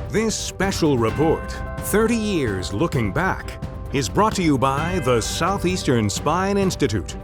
This special report, 30 Years Looking Back, is brought to you by the Southeastern Spine Institute.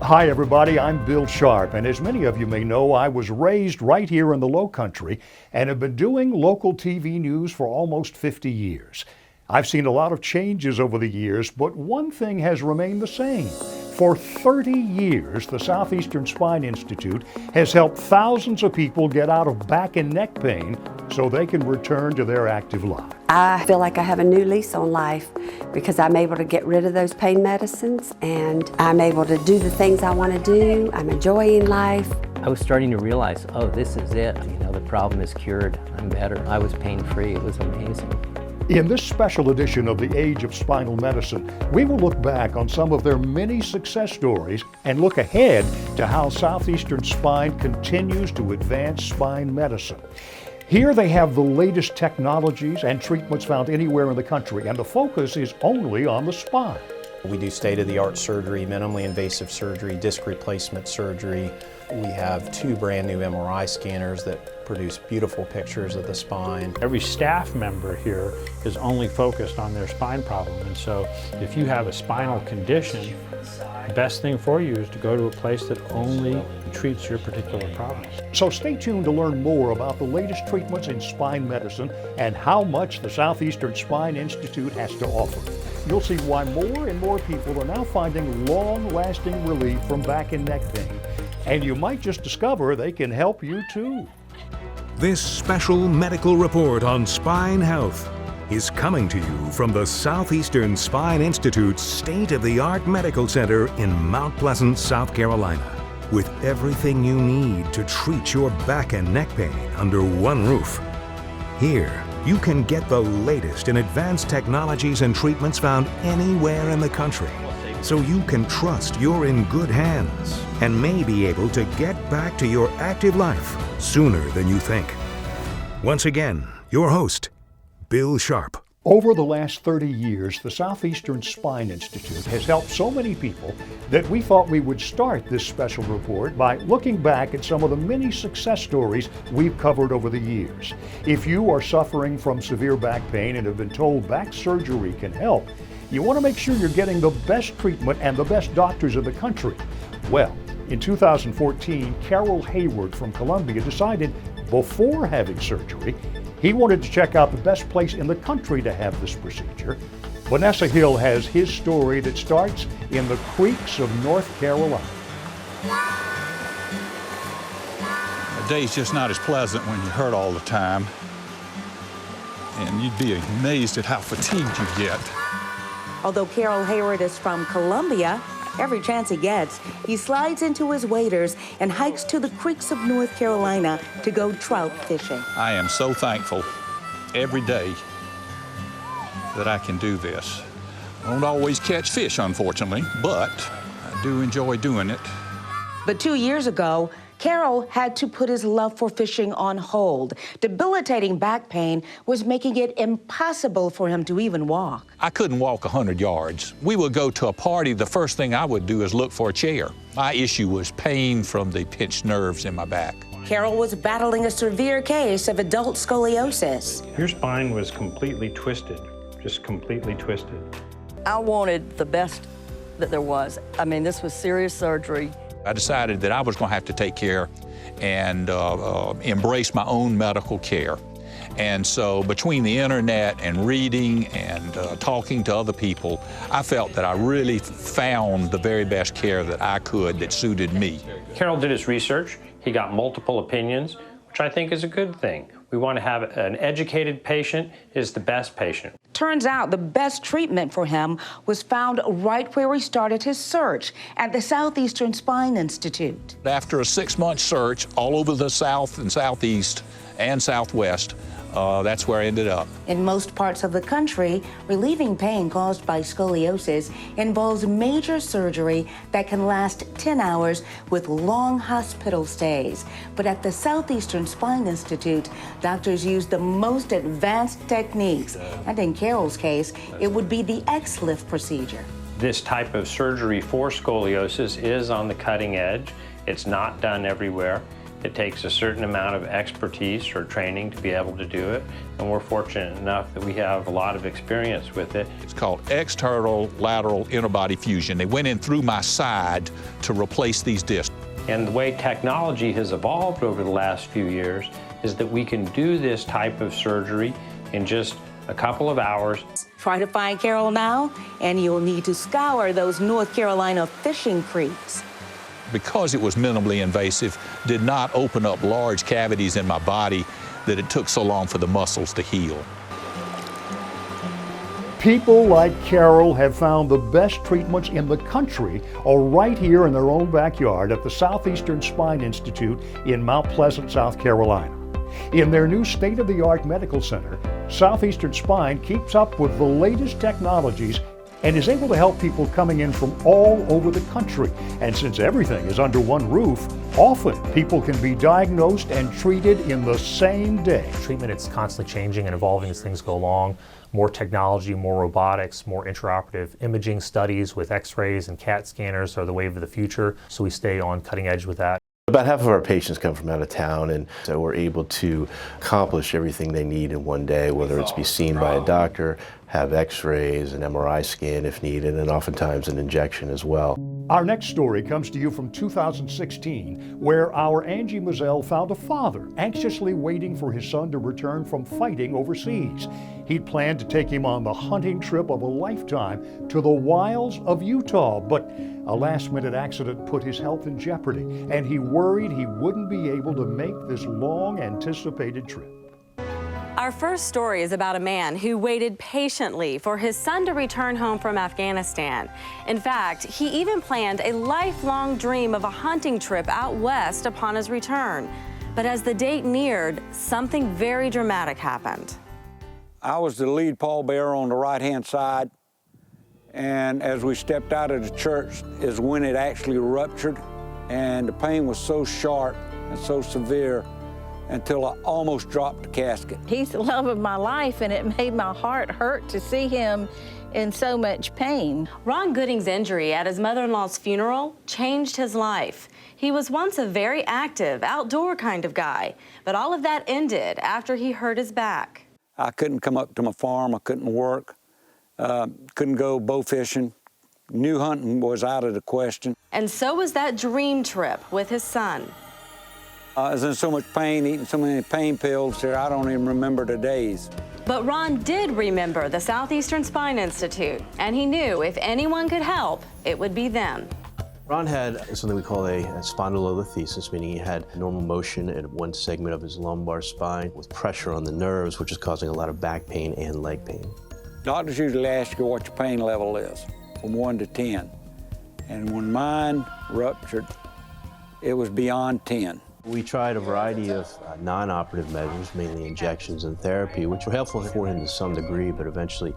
Hi everybody, I'm Bill Sharp, and as many of you may know, I was raised right here in the Low Country and have been doing local TV news for almost 50 years. I've seen a lot of changes over the years, but one thing has remained the same. For 30 years, the Southeastern Spine Institute has helped thousands of people get out of back and neck pain so they can return to their active lives. I feel like I have a new lease on life because I'm able to get rid of those pain medicines and I'm able to do the things I want to do. I'm enjoying life. I was starting to realize, oh, this is it. The problem is cured. I'm better. I was pain-free. It was amazing. In this special edition of The Age of Spinal Medicine, we will look back on some of their many success stories and look ahead to how Southeastern Spine continues to advance spine medicine. Here they have the latest technologies and treatments found anywhere in the country, and the focus is only on the spine. We do state-of-the-art surgery, minimally invasive surgery, disc replacement surgery. We have 2 brand new MRI scanners that produce beautiful pictures of the spine. Every staff member here is only focused on their spine problem, and so if you have a spinal condition, the best thing for you is to go to a place that only treats your particular problems. So stay tuned to learn more about the latest treatments in spine medicine and how much the Southeastern Spine Institute has to offer. You'll see why more and more people are now finding long-lasting relief from back and neck pain. And you might just discover they can help you too. This special medical report on spine health is coming to you from the Southeastern Spine Institute's state-of-the-art medical center in Mount Pleasant, South Carolina, with everything you need to treat your back and neck pain under one roof. Here, you can get the latest in advanced technologies and treatments found anywhere in the country, so you can trust you're in good hands and may be able to get back to your active life sooner than you think. Once again, your host, Bill Sharp. Over the last 30 years, the Southeastern Spine Institute has helped so many people that we thought we would start this special report by looking back at some of the many success stories we've covered over the years. If you are suffering from severe back pain and have been told back surgery can help, you want to make sure you're getting the best treatment and the best doctors in the country. Well, in 2014, Carol Hayward from Columbia decided before having surgery, he wanted to check out the best place in the country to have this procedure. Vanessa Hill has his story that starts in the creeks of North Carolina. A day's just not as pleasant when you hurt all the time. And you'd be amazed at how fatigued you get. Although Carol Hayward is from Columbia, every chance he gets, he slides into his waders and hikes to the creeks of North Carolina to go trout fishing. I am so thankful every day that I can do this. I don't always catch fish, unfortunately, but I do enjoy doing it. But 2 years ago, Carol had to put his love for fishing on hold. Debilitating back pain was making it impossible for him to even walk. I couldn't walk 100 yards. We would go to a party, the first thing I would do is look for a chair. My issue was pain from the pinched nerves in my back. Carol was battling a severe case of adult scoliosis. Your spine was completely twisted, just completely twisted. I wanted the best that there was. I mean, this was serious surgery. I decided that I was going to have to take care and embrace my own medical care. And so between the internet and reading and talking to other people, I felt that I really found the very best care that I could that suited me. Carol did his research. He got multiple opinions, which I think is a good thing. We want to have an educated patient is the best patient. Turns out the best treatment for him was found right where he started his search, at the Southeastern Spine Institute. After a 6-month search all over the South and Southeast and Southwest, that's where I ended up. In most parts of the country, relieving pain caused by scoliosis involves major surgery that can last 10 hours with long hospital stays. But at the Southeastern Spine Institute, doctors use the most advanced techniques. And in Carol's case, it would be the X-lift procedure. This type of surgery for scoliosis is on the cutting edge. It's not done everywhere. It takes a certain amount of expertise or training to be able to do it, and we're fortunate enough that we have a lot of experience with it. It's called external lateral interbody fusion. They went in through my side to replace these discs. And the way technology has evolved over the last few years is that we can do this type of surgery in just a couple of hours. Try to find Carol now, and you'll need to scour those North Carolina fishing creeks. Because it was minimally invasive, did not open up large cavities in my body that it took so long for the muscles to heal. People like Carol have found the best treatments in the country are right here in their own backyard at the Southeastern Spine Institute in Mount Pleasant, South Carolina. In their new state-of-the-art medical center, Southeastern Spine keeps up with the latest technologies and is able to help people coming in from all over the country. And since everything is under one roof, often people can be diagnosed and treated in the same day. Treatment is constantly changing and evolving as things go along. More technology, more robotics, more intraoperative imaging studies with x-rays and CAT scanners are the wave of the future, so we stay on cutting edge with that. About half of our patients come from out of town, and so we're able to accomplish everything they need in one day, whether it's be seen by a doctor, have x-rays, an MRI scan if needed, and oftentimes an injection as well. Our next story comes to you from 2016, where our Angie Mazzell found a father anxiously waiting for his son to return from fighting overseas. He'd planned to take him on the hunting trip of a lifetime to the wilds of Utah, but a last-minute accident put his health in jeopardy, and he worried he wouldn't be able to make this long-anticipated trip. Our first story is about a man who waited patiently for his son to return home from Afghanistan. In fact, he even planned a lifelong dream of a hunting trip out west upon his return. But as the date neared, something very dramatic happened. I was the lead pallbearer on the right-hand side, and as we stepped out of the church is when it actually ruptured, and the pain was so sharp and so severe until I almost dropped the casket. He's the love of my life, and it made my heart hurt to see him in so much pain. Ron Gooding's injury at his mother-in-law's funeral changed his life. He was once a very active, outdoor kind of guy, but all of that ended after he hurt his back. I couldn't come up to my farm, I couldn't work, couldn't go bow fishing. New hunting was out of the question. And so was that dream trip with his son. I was in so much pain, eating so many pain pills that I don't even remember the days. But Ron did remember the Southeastern Spine Institute, and he knew if anyone could help, it would be them. Ron had something we call a spondylolisthesis, meaning he had normal motion at one segment of his lumbar spine with pressure on the nerves, which is causing a lot of back pain and leg pain. Doctors usually ask you what your pain level is, from 1 to 10. And when mine ruptured, it was beyond 10. We tried a variety of non-operative measures, mainly injections and therapy, which were helpful for him to some degree, but eventually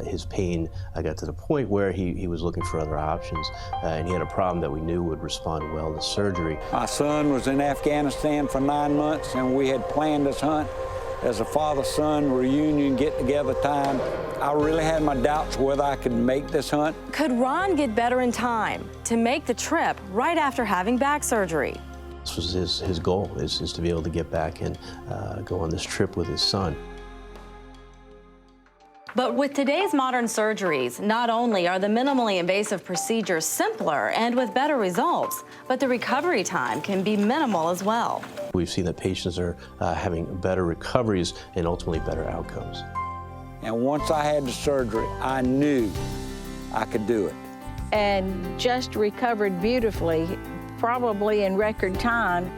his pain got to the point where he was looking for other options, and he had a problem that we knew would respond well to surgery. My son was in Afghanistan for 9 months, and we had planned this hunt as a father-son reunion get-together time. I really had my doubts whether I could make this hunt. Could Ron get better in time to make the trip right after having back surgery? This was his goal, is to be able to get back and go on this trip with his son. But with today's modern surgeries, not only are the minimally invasive procedures simpler and with better results, but the recovery time can be minimal as well. We've seen that patients are having better recoveries and ultimately better outcomes. And once I had the surgery, I knew I could do it. And just recovered beautifully, probably in record time.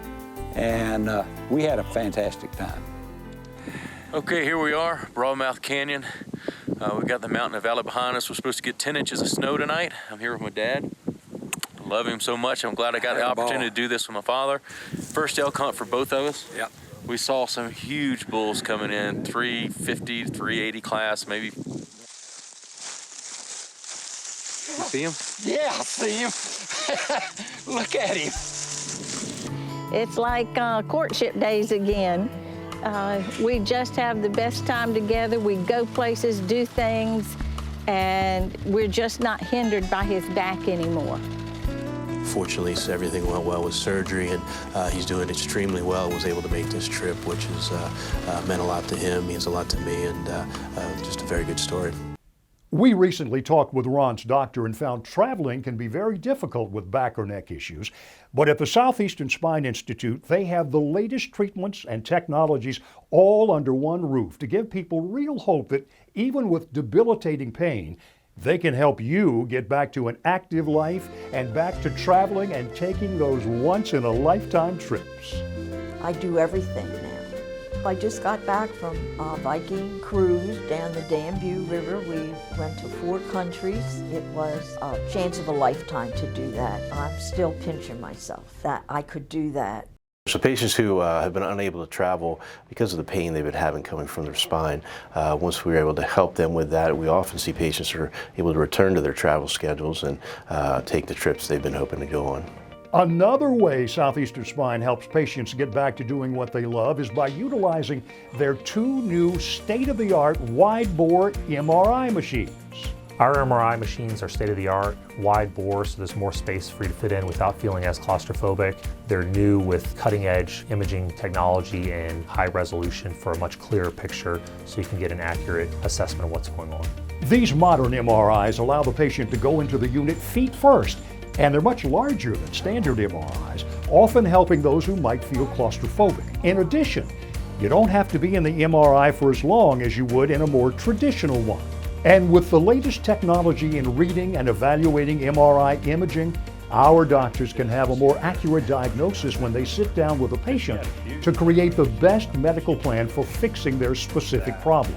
And we had a fantastic time. Okay, here we are, Broadmouth Canyon. We got the mountain and valley behind us. We're supposed to get 10 inches of snow tonight. I'm here with my dad. I love him so much. I'm glad I got the opportunity to do this with my father. First elk hunt for both of us. Yep. We saw some huge bulls coming in, 350 to 380 class, maybe. You see him? Yeah, I see him. Look at him. It's like courtship days again. We just have the best time together. We go places, do things, and we're just not hindered by his back anymore. Fortunately, everything went well with surgery, and he's doing extremely well. Was able to make this trip, which has meant a lot to him, means a lot to me, and just a very good story. We recently talked with Ron's doctor and found traveling can be very difficult with back or neck issues. But at the Southeastern Spine Institute, they have the latest treatments and technologies all under one roof to give people real hope that even with debilitating pain, they can help you get back to an active life and back to traveling and taking those once-in-a-lifetime trips. I do everything now. I just got back from a Viking cruise down the Danube River. We went to 4 countries. It was a chance of a lifetime to do that. I'm still pinching myself that I could do that. So patients who have been unable to travel because of the pain they've been having coming from their spine, once we were able to help them with that, we often see patients who are able to return to their travel schedules and take the trips they've been hoping to go on. Another way Southeastern Spine helps patients get back to doing what they love is by utilizing their 2 new state-of-the-art wide-bore MRI machines. Our MRI machines are state-of-the-art, wide bore, so there's more space for you to fit in without feeling as claustrophobic. They're new with cutting-edge imaging technology and high resolution for a much clearer picture so you can get an accurate assessment of what's going on. These modern MRIs allow the patient to go into the unit feet first, and they're much larger than standard MRIs, often helping those who might feel claustrophobic. In addition, you don't have to be in the MRI for as long as you would in a more traditional one. And with the latest technology in reading and evaluating MRI imaging, our doctors can have a more accurate diagnosis when they sit down with a patient to create the best medical plan for fixing their specific problem.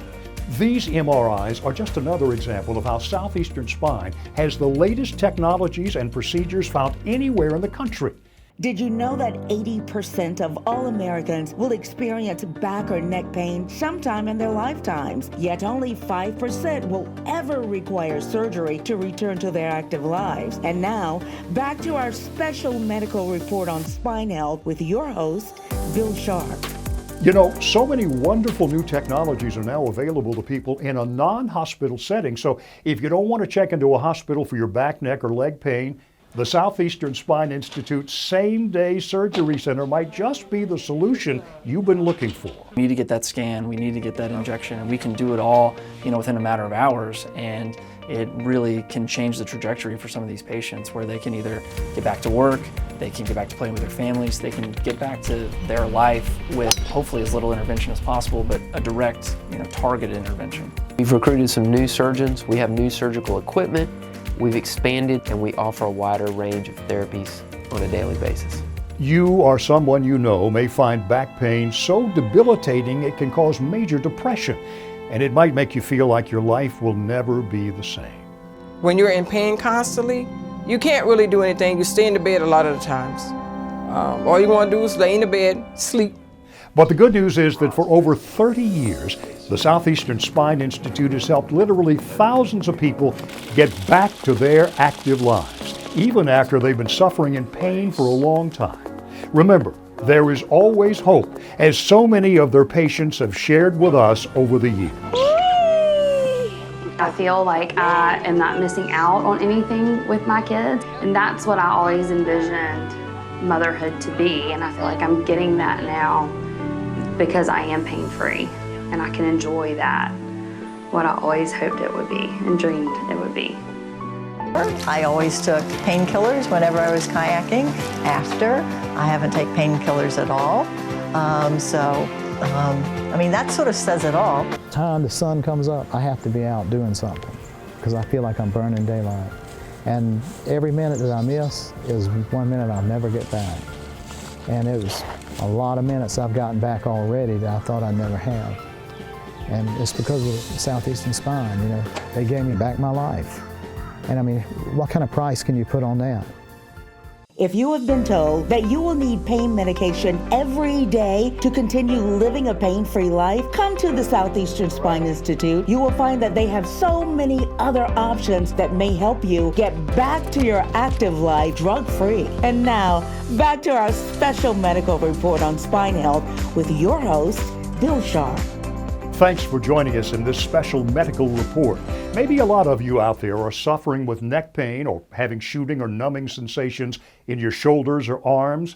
These MRIs are just another example of how Southeastern Spine has the latest technologies and procedures found anywhere in the country. Did you know that 80% of all Americans will experience back or neck pain sometime in their lifetimes? Yet only 5% will ever require surgery to return to their active lives. And now, back to our special medical report on spine health with your host, Bill Sharp. You know, so many wonderful new technologies are now available to people in a non-hospital setting. So if you don't want to check into a hospital for your back, neck, or leg pain, the Southeastern Spine Institute same-day surgery center might just be the solution you've been looking for. We need to get that scan, we need to get that injection, and we can do it all, within a matter of hours. And it really can change the trajectory for some of these patients where they can either get back to work, they can get back to playing with their families, they can get back to their life with hopefully as little intervention as possible, but a direct, targeted intervention. We've recruited some new surgeons, we have new surgical equipment, we've expanded, and we offer a wider range of therapies on a daily basis. You or someone you know may find back pain so debilitating it can cause major depression, and it might make you feel like your life will never be the same. When you're in pain constantly, you can't really do anything. You stay in the bed a lot of the times. All you want to do is lay in the bed, sleep. But the good news is that for over 30 years, the Southeastern Spine Institute has helped literally thousands of people get back to their active lives, even after they've been suffering in pain for a long time. Remember, there is always hope, as so many of their patients have shared with us over the years. I feel like I am not missing out on anything with my kids, and that's what I always envisioned motherhood to be, and I feel like I'm getting that now because I am pain-free, and I can enjoy that, what I always hoped it would be and dreamed it would be. I always took painkillers whenever I was kayaking. After, I haven't taken painkillers at all. That sort of says it all. Time the sun comes up, I have to be out doing something because I feel like I'm burning daylight. And every minute that I miss is 1 minute I'll never get back. And it was a lot of minutes I've gotten back already that I thought I'd never have. And it's because of Southeastern Spine, they gave me back my life. And what kind of price can you put on that? If you have been told that you will need pain medication every day to continue living a pain-free life, come to the Southeastern Spine Institute. You will find that they have so many other options that may help you get back to your active life drug-free. And now, back to our special medical report on spine health with your host, Bill Sharp. Thanks for joining us in this special medical report. Maybe a lot of you out there are suffering with neck pain or having shooting or numbing sensations in your shoulders or arms.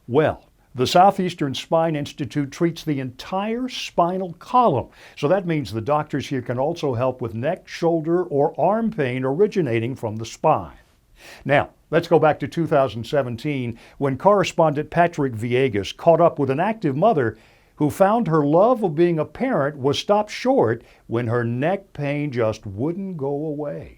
Well, the Southeastern Spine Institute treats the entire spinal column. So that means the doctors here can also help with neck, shoulder, or arm pain originating from the spine. Now, let's go back to 2017 when correspondent Patrick Villegas caught up with an active mother who found her love of being a parent was stopped short when her neck pain just wouldn't go away.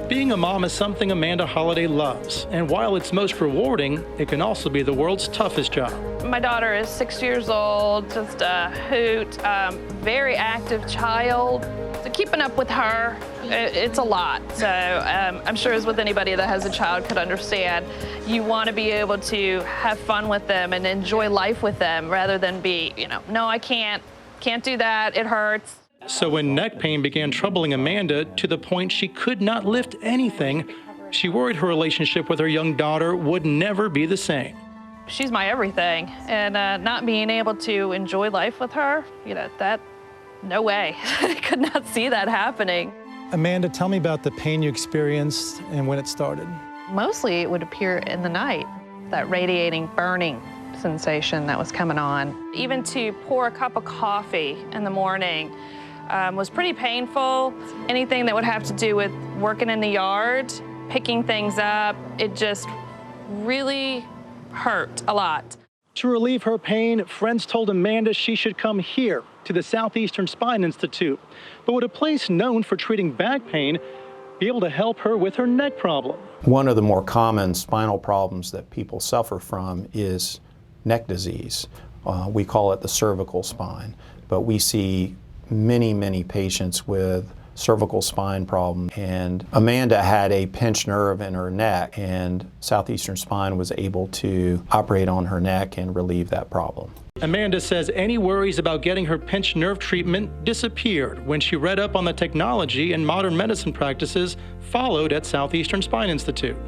Being a mom is something Amanda Holliday loves, and while it's most rewarding, it can also be the world's toughest job. My daughter is 6 years old, just a hoot, very active child. So keeping up with her, it's a lot. So I'm sure as with anybody that has a child could understand, you want to be able to have fun with them and enjoy life with them rather than be, no, I can't do that, it hurts. So when neck pain began troubling Amanda to the point she could not lift anything, she worried her relationship with her young daughter would never be the same. She's my everything, and not being able to enjoy life with her, no way. I could not see that happening. Amanda, tell me about the pain you experienced and when it started. Mostly it would appear in the night, that radiating, burning sensation that was coming on. Even to pour a cup of coffee in the morning was pretty painful. Anything that would have to do with working in the yard, picking things up, it just really hurt a lot. To relieve her pain, friends told Amanda she should come here to the Southeastern Spine Institute. But would a place known for treating back pain be able to help her with her neck problem? One of the more common spinal problems that people suffer from is neck disease. We call it the cervical spine, but we see many patients with cervical spine problem, and Amanda had a pinched nerve in her neck, and Southeastern Spine was able to operate on her neck and relieve that problem. Amanda says any worries about getting her pinched nerve treatment disappeared when she read up on the technology and modern medicine practices followed at Southeastern Spine Institute.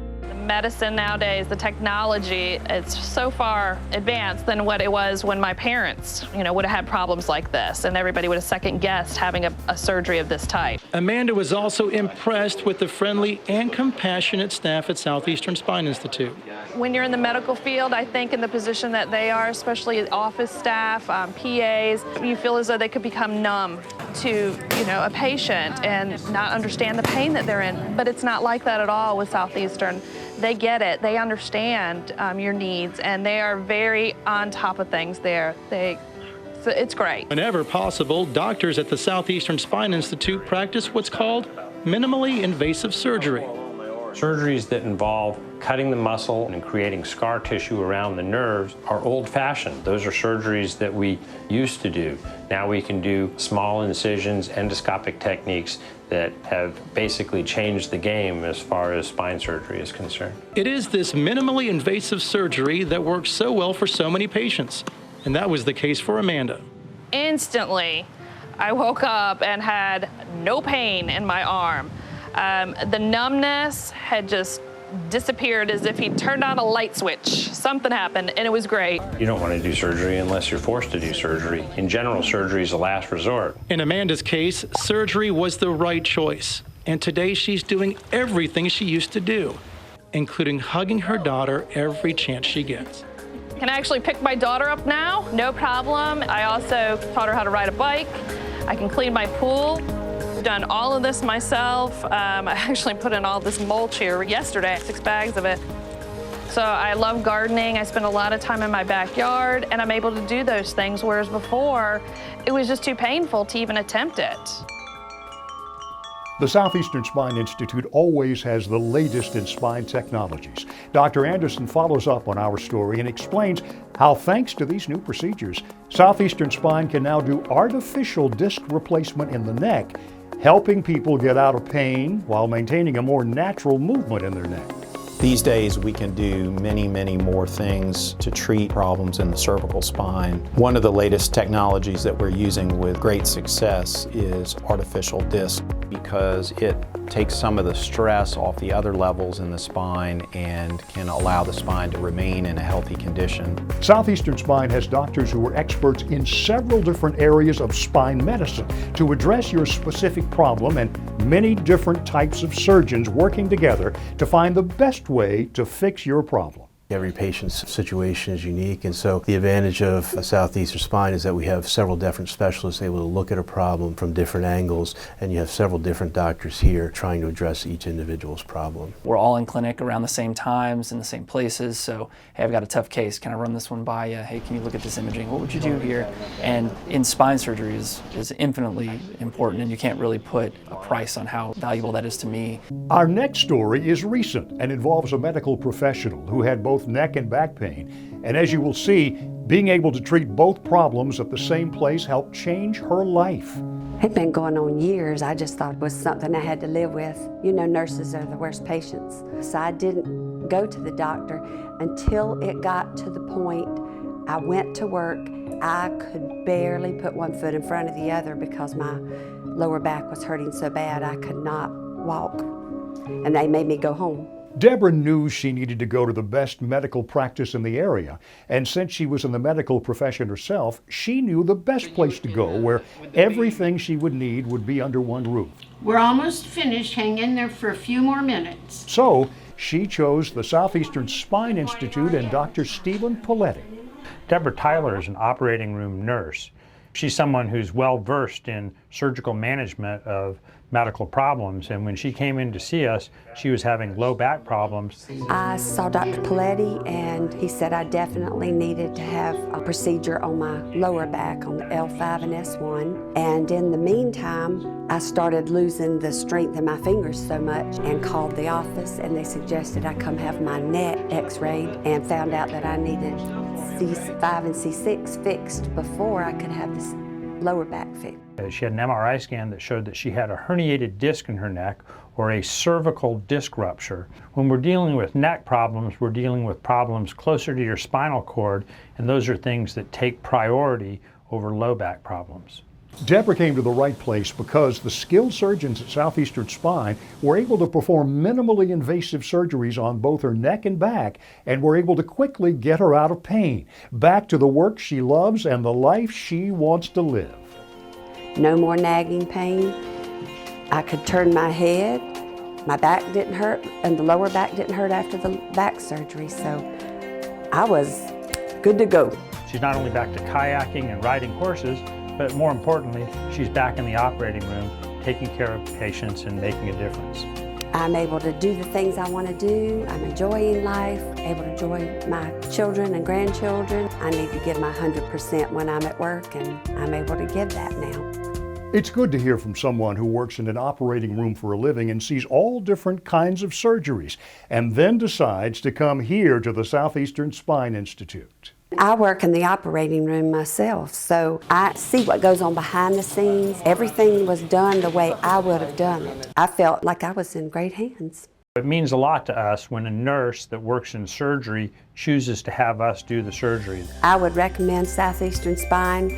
Medicine nowadays, the technology, it's so far advanced than what it was when my parents, would have had problems like this, and everybody would have second-guessed having a surgery of this type. Amanda was also impressed with the friendly and compassionate staff at Southeastern Spine Institute. When you're in the medical field, I think in the position that they are, especially office staff, PAs, you feel as though they could become numb to, a patient and not understand the pain that they're in. But it's not like that at all with Southeastern. They get it, they understand your needs, and they are very on top of things there. So it's great. Whenever possible, doctors at the Southeastern Spine Institute practice what's called minimally invasive surgery. Surgeries that involve cutting the muscle and creating scar tissue around the nerves are old-fashioned. Those are surgeries that we used to do. Now we can do small incisions, endoscopic techniques that have basically changed the game as far as spine surgery is concerned. It is this minimally invasive surgery that works so well for so many patients, and that was the case for Amanda. Instantly, I woke up and had no pain in my arm. The numbness had just disappeared as if he turned on a light switch. Something happened, and it was great. You don't want to do surgery unless you're forced to do surgery. In general, surgery is a last resort. In Amanda's case, surgery was the right choice, and today she's doing everything she used to do, including hugging her daughter every chance she gets. Can I actually pick my daughter up now? No problem. I also taught her how to ride a bike. I can clean my pool. I've done all of this myself. I actually put in all this mulch here yesterday, 6 bags of it. So I love gardening. I spend a lot of time in my backyard, and I'm able to do those things, whereas before, it was just too painful to even attempt it. The Southeastern Spine Institute always has the latest in spine technologies. Dr. Anderson follows up on our story and explains how, thanks to these new procedures, Southeastern Spine can now do artificial disc replacement in the neck, helping people get out of pain while maintaining a more natural movement in their neck. These days we can do many more things to treat problems in the cervical spine. One of the latest technologies that we're using with great success is artificial disc, because it takes some of the stress off the other levels in the spine and can allow the spine to remain in a healthy condition. Southeastern Spine has doctors who are experts in several different areas of spine medicine to address your specific problem, and many different types of surgeons working together to find the best way to fix your problem. Every patient's situation is unique, and so the advantage of Southeastern Spine is that we have several different specialists able to look at a problem from different angles, and you have several different doctors here trying to address each individual's problem. We're all in clinic around the same times in the same places, so hey, I've got a tough case, can I run this one by you? Hey, can you look at this imaging? What would you do here? And in spine surgery is infinitely important, and you can't really put a price on how valuable that is to me. Our next story is recent and involves a medical professional who had both neck and back pain. And as you will see, being able to treat both problems at the same place helped change her life. It had been going on years. I just thought it was something I had to live with. You know, nurses are the worst patients. So I didn't go to the doctor until it got to the point I went to work. I could barely put one foot in front of the other because my lower back was hurting so bad I could not walk. And they made me go home. Deborah knew she needed to go to the best medical practice in the area, and since she was in the medical profession herself, she knew the best place to go where everything she would need would be under one roof. We're almost finished. Hang in there for a few more minutes. So she chose the Southeastern Spine Institute and Dr. Stephen Paletti. Deborah Tyler is an operating room nurse. She's someone who's well versed in surgical management of medical problems, and when she came in to see us, she was having low back problems. I saw Dr. Paletti, and he said I definitely needed to have a procedure on my lower back on the L5 and S1. And in the meantime, I started losing the strength in my fingers so much and called the office, and they suggested I come have my neck x-rayed and found out that I needed C5 and C6 fixed before I could have this lower back fixed. She had an MRI scan that showed that she had a herniated disc in her neck, or a cervical disc rupture. When we're dealing with neck problems, we're dealing with problems closer to your spinal cord, and those are things that take priority over low back problems. Deborah came to the right place because the skilled surgeons at Southeastern Spine were able to perform minimally invasive surgeries on both her neck and back, and were able to quickly get her out of pain, back to the work she loves and the life she wants to live. No more nagging pain. I could turn my head. My back didn't hurt, and the lower back didn't hurt after the back surgery, so I was good to go. She's not only back to kayaking and riding horses, but more importantly, she's back in the operating room, taking care of patients and making a difference. I'm able to do the things I want to do. I'm enjoying life, able to enjoy my children and grandchildren. I need to give my 100% when I'm at work, and I'm able to give that now. It's good to hear from someone who works in an operating room for a living and sees all different kinds of surgeries, and then decides to come here to the Southeastern Spine Institute. I work in the operating room myself, so I see what goes on behind the scenes. Everything was done the way I would have done it. I felt like I was in great hands. It means a lot to us when a nurse that works in surgery chooses to have us do the surgery. I would recommend Southeastern Spine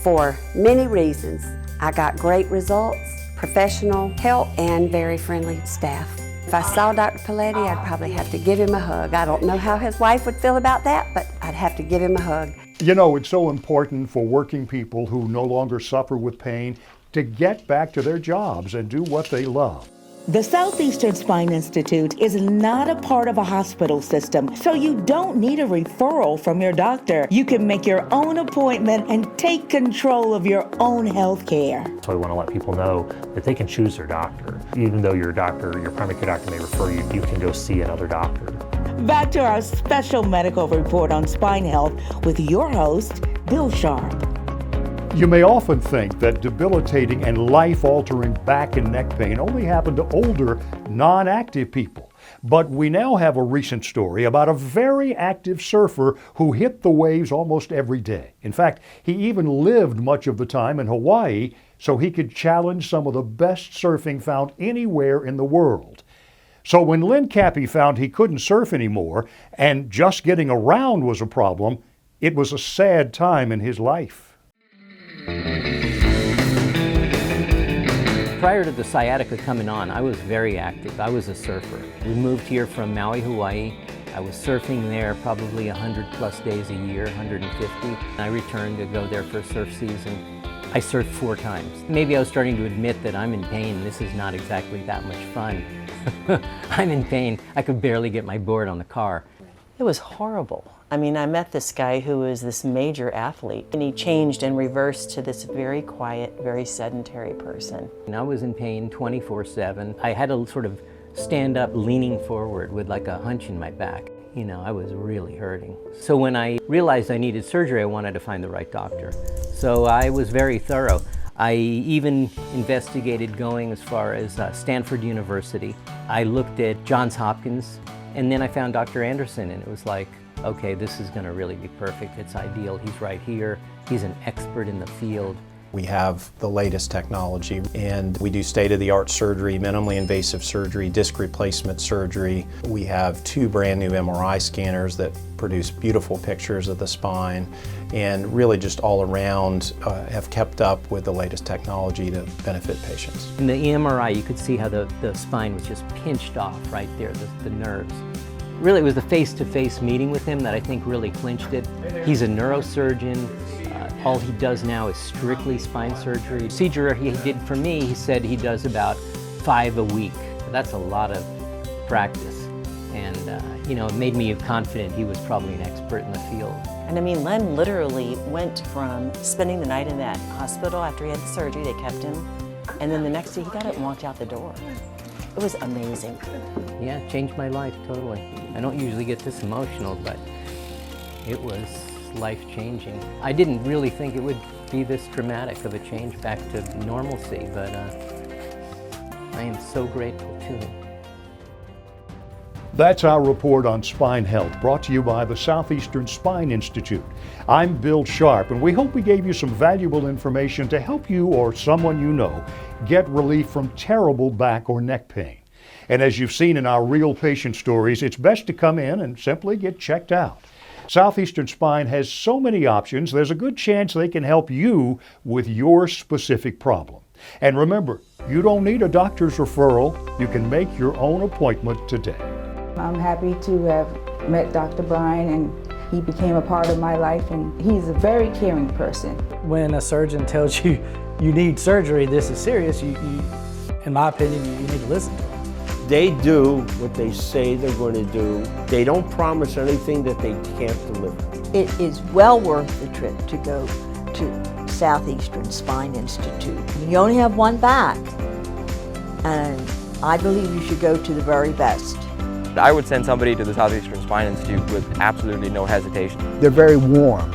for many reasons. I got great results, professional help, and very friendly staff. If I saw Dr. Paletti, I'd probably have to give him a hug. I don't know how his wife would feel about that, but I'd have to give him a hug. You know, it's so important for working people who no longer suffer with pain to get back to their jobs and do what they love. The Southeastern Spine Institute is not a part of a hospital system, so you don't need a referral from your doctor. You can make your own appointment and take control of your own health care. So I want to let people know that they can choose their doctor. Even though your doctor, your primary care doctor may refer you, you can go see another doctor. Back to our special medical report on spine health with your host, Bill Sharp. You may often think that debilitating and life-altering back and neck pain only happened to older, non-active people. But we now have a recent story about a very active surfer who hit the waves almost every day. In fact, he even lived much of the time in Hawaii so he could challenge some of the best surfing found anywhere in the world. So when Lynn Cappy found he couldn't surf anymore and just getting around was a problem, it was a sad time in his life. Prior to the sciatica coming on, I was very active. I was a surfer. We moved here from Maui, Hawaii. I was surfing there probably 100+ days a year, 150. I returned to go there for a surf season. I surfed 4 times. Maybe I was starting to admit that I'm in pain. This is not exactly that much fun. I'm in pain. I could barely get my board on the car. It was horrible. I mean, I met this guy who was this major athlete, and he changed and reversed to this very quiet, very sedentary person. And I was in pain 24/7. I had to sort of stand up leaning forward with like a hunch in my back. You know, I was really hurting. So when I realized I needed surgery, I wanted to find the right doctor. So I was very thorough. I even investigated going as far as Stanford University. I looked at Johns Hopkins, and then I found Dr. Anderson, and it was like, okay, this is going to really be perfect. It's ideal. He's right here. He's an expert in the field. We have the latest technology, and we do state-of-the-art surgery, minimally invasive surgery, disc replacement surgery. We have 2 brand new MRI scanners that produce beautiful pictures of the spine, and really just all around have kept up with the latest technology to benefit patients. In the MRI, you could see how the spine was just pinched off right there, the nerves. Really, it was the face-to-face meeting with him that I think really clinched it. He's a neurosurgeon. All he does now is strictly spine surgery. The procedure he did for me, he said he does about 5 a week. That's a lot of practice. And, you know, it made me confident he was probably an expert in the field. And I mean, Len literally went from spending the night in that hospital after he had the surgery, they kept him, and then the next day he got up and walked out the door. It was amazing. Yeah, it changed my life totally. I don't usually get this emotional, but it was life-changing. I didn't really think it would be this dramatic of a change back to normalcy, but I am so grateful to him. That's our report on spine health, brought to you by the Southeastern Spine Institute. I'm Bill Sharp, and we hope we gave you some valuable information to help you or someone you know get relief from terrible back or neck pain. And as you've seen in our real patient stories, it's best to come in and simply get checked out. Southeastern Spine has so many options, there's a good chance they can help you with your specific problem. And remember, you don't need a doctor's referral. You can make your own appointment today. I'm happy to have met Dr. Brian, and he became a part of my life, and he's a very caring person. When a surgeon tells you you need surgery, this is serious, you in my opinion, you need to listen to them. They do what they say they're going to do. They don't promise anything that they can't deliver. It is well worth the trip to go to Southeastern Spine Institute. You only have one back, and I believe you should go to the very best. I would send somebody to the Southeastern Spine Institute with absolutely no hesitation. They're very warm,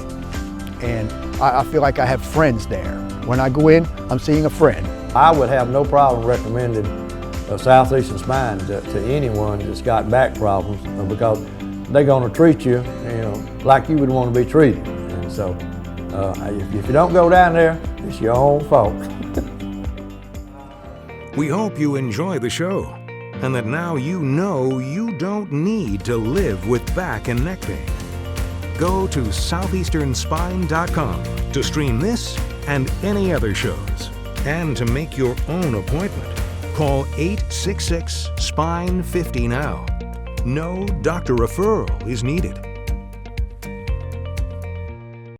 and I feel like I have friends there. When I go in, I'm seeing a friend. I would have no problem recommending a Southeastern Spine to anyone that's got back problems, because they're going to treat you, like you would want to be treated. And so, if you don't go down there, it's your own fault. We hope you enjoy the show, and that now you know you don't need to live with back and neck pain. Go to southeasternspine.com to stream this and any other shows, and to make your own appointment. Call 866-SPINE-50 now. No doctor referral is needed.